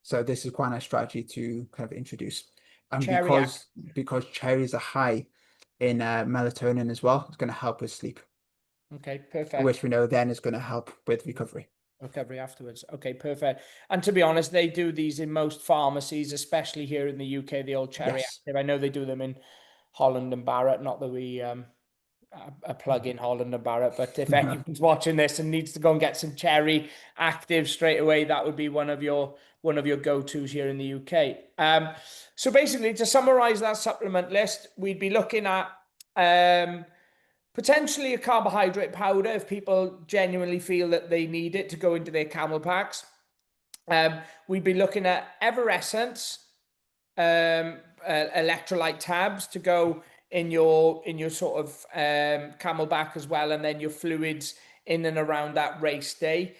So this is quite a nice strategy to kind of introduce. And Cherry act. because cherries are high in melatonin as well, it's going to help with sleep, Okay, perfect. which we know then is going to help with recovery. Recovery afterwards. Okay, perfect. And to be honest, they do these in most pharmacies, especially here in the UK, the old cherry Yes. active. I know they do them in Holland and Barrett, not that we a plug in Holland and Barrett, but if anyone's watching this and needs to go and get some cherry active straight away, that would be one of your go-tos here in the UK. So basically, to summarize that supplement list, we'd be looking at potentially a carbohydrate powder if people genuinely feel that they need it to go into their camel packs. We'd be looking at effervescence, electrolyte tabs to go in your sort of camelback as well, and then your fluids in and around that race day.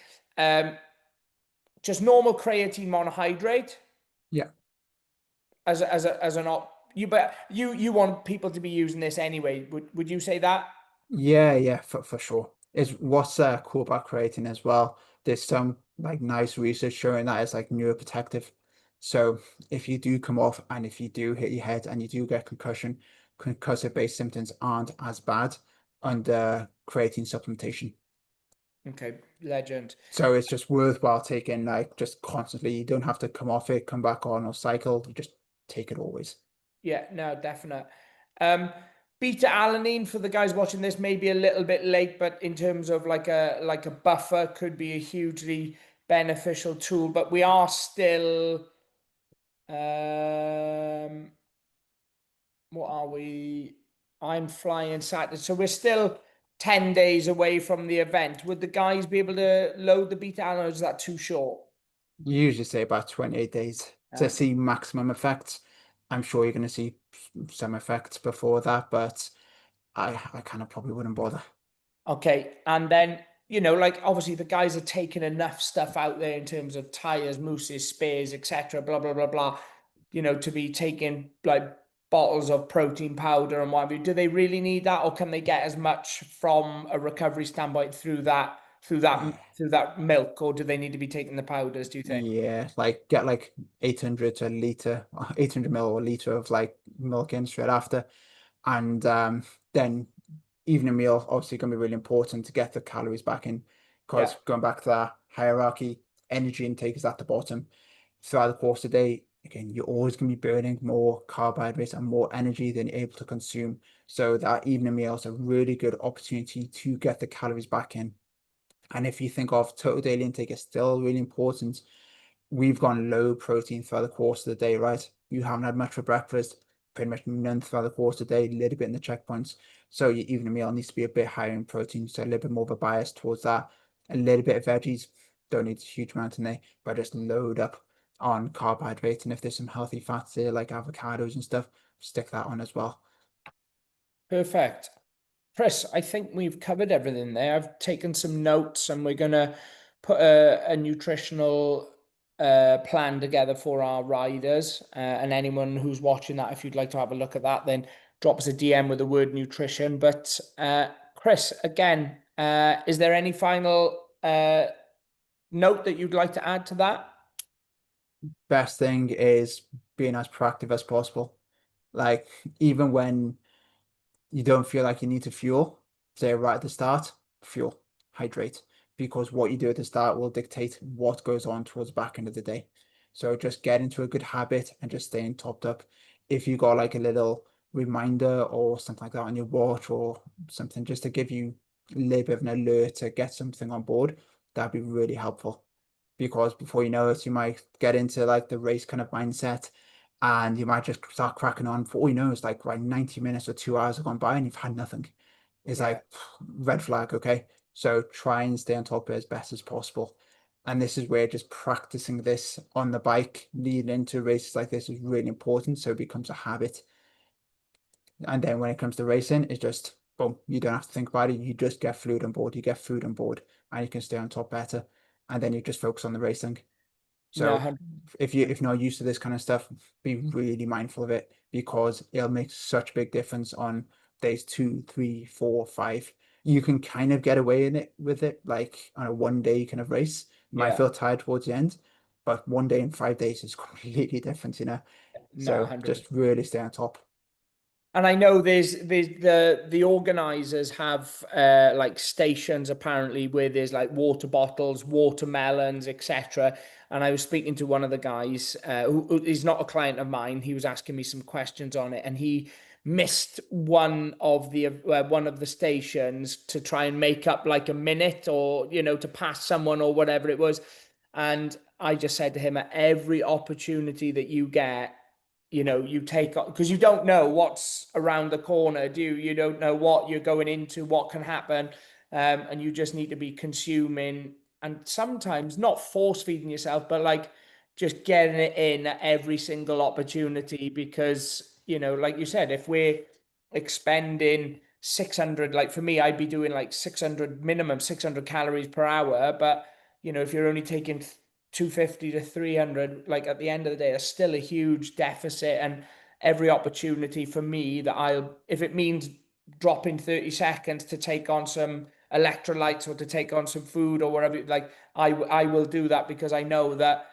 Just normal creatine monohydrate Yeah. as an op. You want people to be using this anyway. Would you say that? Yeah, for sure. Is what's cool about creatine as well. There's some like nice research showing that it's like neuroprotective. So if you do come off and if you do hit your head and you do get concussion, concussive-based symptoms aren't as bad under creatine supplementation. Okay, legend. So it's just worthwhile taking like just constantly. You don't have to come off it, come back on or cycle. You just take it always. Yeah, no, definite. Um, Beta alanine for the guys watching this may be a little bit late, but in terms of like a buffer, could be a hugely beneficial tool. But we are still, what are we? I'm flying Saturday, so we're still 10 days away from the event. Would the guys be able to load the beta alanine, or is that too short? You usually say about 28 days to see maximum effects. I'm sure you're going to see some effects before that, but I kind of probably wouldn't bother. Okay, and then like obviously the guys are taking enough stuff out there in terms of tires, mousses, spares, etc. Blah blah blah blah. To be taking like bottles of protein powder and what have you. Do they really need that, or can they get as much from a recovery standpoint through that through that Yeah, through that milk, or do they need to be taking the powders? Do you think? yeah, like get like 800 to a liter, 800 mil or a liter of like milk in straight after. And then evening meal, obviously going to be really important to get the calories back in Yeah, because going back to that hierarchy, energy intake is at the bottom. Throughout the course of the day, again, you're always going to be burning more carbohydrates and more energy than you're able to consume. So that evening meal is a really good opportunity to get the calories back in. And if you think of total daily intake is still really important, we've gone low protein throughout the course of the day, right? You haven't had much for breakfast, pretty much none throughout the course of the day, a little bit in the checkpoints. So your evening meal needs to be a bit higher in protein, so a little bit more of a bias towards that. A little bit of veggies, don't need a huge amount in there, but just load up on carbohydrates. And if there's some healthy fats there, like avocados and stuff, stick that on as well. perfect. Chris, I think we've covered everything there. I've taken some notes and we're going to put a nutritional plan together for our riders. And anyone who's watching that, if you'd like to have a look at that, then drop us a DM with the word nutrition. But Chris, again, is there any final note that you'd like to add to that? best thing is being as proactive as possible. Like even when you don't feel like you need to fuel, say right at the start, fuel, hydrate, because what you do at the start will dictate what goes on towards the back end of the day. So just get into a good habit and just staying topped up. If you got like a little reminder or something like that on your watch or something just to give you a little bit of an alert to get something on board, that'd be really helpful. Because before you know it, you might get into like the race kind of mindset and you might just start cracking on. For all you know, it's like right 90 minutes or 2 hours have gone by and you've had nothing. It's Yeah. like red flag, okay? So try and stay on top of it as best as possible. And this is where just practicing this on the bike leading into races like this is really important. So it becomes a habit. And then when it comes to racing, it's just boom, you don't have to think about it. You just get fluid on board, you get food on board, and you can stay on top better. And then you just focus on the racing. No, So if you're not used to this kind of stuff, be really mindful of it because it'll make such a big difference on days 2, 3, 4, 5. You can kind of get away in it with it, like on a 1 day kind of race. You might yeah, feel tired towards the end, but 1 day and 5 days is completely different, you know. no, So 100%. just really stay on top. And I know there's the organizers have like stations apparently where there's like water bottles, watermelons, etc. And I was speaking to one of the guys who is not a client of mine. He was asking me some questions on it, and he missed one of the stations to try and make up like a minute or to pass someone or whatever it was. And I just said to him, at every opportunity that you get, you take on, because you don't know what's around the corner, do you? You don't know what you're going into, what can happen. And you just need to be consuming and sometimes not force feeding yourself, but like just getting it in at every single opportunity. Because, like you said, if we're expending 600, like for me, I'd be doing like 600 minimum 600 calories per hour. But, if you're only taking 250 to 300, like at the end of the day, that's still a huge deficit. And every opportunity for me that if it means dropping 30 seconds to take on some electrolytes or to take on some food or whatever, like I will do that because I know that,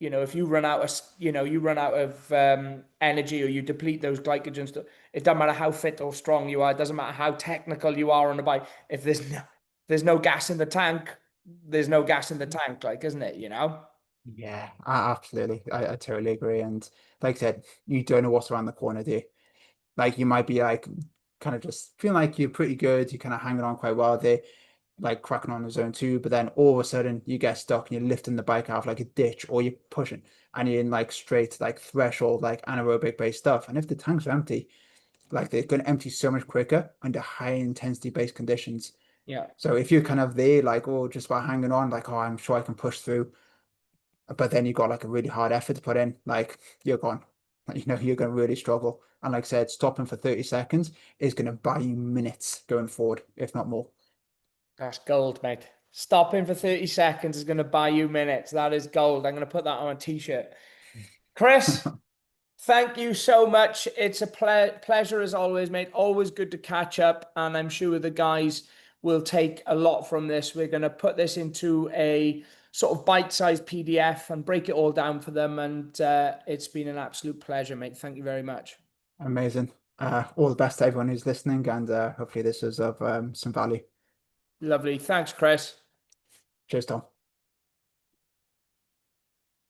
if you run out of, energy, or you deplete those glycogens, it doesn't matter how fit or strong you are. It doesn't matter how technical you are on a bike. If there's no gas in the tank, there's no gas in the tank, like, isn't it? Yeah, absolutely. I totally agree. And like I said, you don't know what's around the corner, do you? Like you might be like kind of just feeling like you're pretty good, you're kind of hanging on quite well there, like cracking on the zone two, but then all of a sudden you get stuck and you're lifting the bike out of like a ditch or you're pushing and you're in like straight like threshold, like anaerobic based stuff. And if the tanks are empty, like they're going to empty so much quicker under high intensity based conditions. Yeah. So if you're kind of there, like, oh, just about hanging on, like, oh, I'm sure I can push through, but then you got like a really hard effort to put in, like you're gone. You're going to really struggle. And like I said, stopping for 30 seconds is going to buy you minutes going forward, if not more. That's gold, mate. Stopping for 30 seconds is going to buy you minutes. That is gold. I'm going to put that on a t-shirt. Chris, thank you so much. It's a pleasure as always, mate. Always good to catch up. And I'm sure the guys will take a lot from this. We're going to put this into a sort of bite-sized PDF and break it all down for them. And it's been an absolute pleasure, mate. Thank you very much. Amazing. All the best to everyone who's listening, and hopefully this is of some value. Lovely. Thanks, Chris. Cheers, Tom.